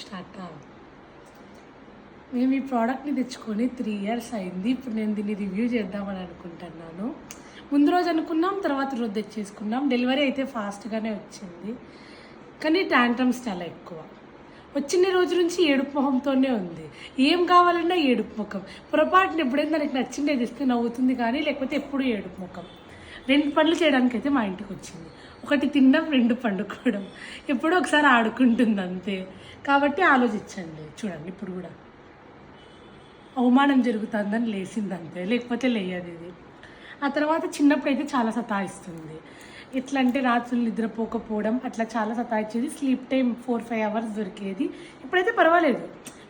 Start. మేము ఈ ప్రోడక్ట్ని తెచ్చుకొని 3 years అయింది. ఇప్పుడు నేను దీన్ని రివ్యూ చేద్దామని అనుకుంటున్నాను. ముందు రోజు అనుకున్నాం, తర్వాత రోజు తెచ్చేసుకున్నాం. డెలివరీ అయితే ఫాస్ట్గానే వచ్చింది, కానీ ట్యాంట్రమ్స్ చాలా ఎక్కువ. వచ్చిన రోజు నుంచి ఏడుపు మొహంతోనే ఉంది. ఏం కావాలన్నా ఏడుపు ముఖం. పొరపాటున ఎప్పుడైనా నాకు నచ్చింది ఇస్తే నవ్వుతుంది, కానీ లేకపోతే ఎప్పుడు ఏడుపు ముఖం. 2 పనులు చేయడానికి అయితే మా ఇంటికి వచ్చింది. ఒకటి తినడం, 2 పండుకోవడం. ఎప్పుడో ఒకసారి ఆడుకుంటుంది అంతే. కాబట్టి ఆలోచించండి. చూడండి, ఇప్పుడు కూడా అవమానం జరుగుతుందని లేచింది అంతే, లేకపోతే లేయదు ఇది. ఆ తర్వాత చిన్నప్పుడు అయితే చాలా సతాయిస్తుంది. ఎట్లా అంటే రాత్రులు నిద్రపోకపోవడం, అట్లా చాలా సతాయించేది. స్లీప్ టైం 4-5 hours దొరికేది. ఇప్పుడైతే పర్వాలేదు,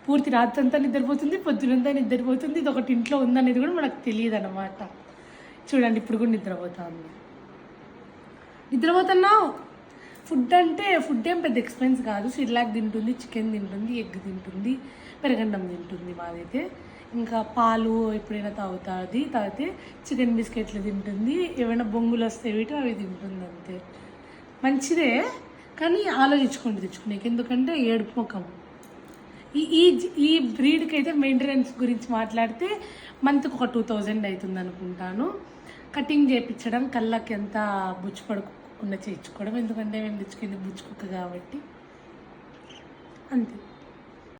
పూర్తి రాత్రి అంతా నిద్రపోతుంది, పొద్దునంతా నిద్రపోతుంది. ఇది ఒకటి ఇంట్లో ఉందనేది కూడా మనకు తెలియదు అన్నమాట. చూడండి, ఇప్పుడు కూడా నిద్రపోతున్నావు. ఫుడ్ ఏం పెద్ద ఎక్స్పెన్స్ కాదు. సిర్లాక్ తింటుంది, చికెన్ తింటుంది, ఎగ్ తింటుంది, పెరగన్నం తింటుంది. మాదైతే ఇంకా పాలు ఎప్పుడైనా తాగితే చికెన్ బిస్కెట్లు తింటుంది. ఏమైనా బొంగులు వస్తే వీటి అవి తింటుంది అంతే. మంచిదే, కానీ ఆలోచించుకోండి తెచ్చుకునేకి. ఎందుకంటే ఏడుపు ముఖం. ఈ బ్రీడ్కి అయితే మెయింటెనెన్స్ గురించి మాట్లాడితే మంత్కి ఒక 2000 అవుతుంది అనుకుంటాను. కటింగ్ చేయించడం, కళ్ళకి ఎంత బుచ్చు పడుకోకుండా చేయించుకోవడం. ఎందుకంటే మేము తెచ్చుకుంది బుచ్చుకుక్క కాబట్టి అంతే.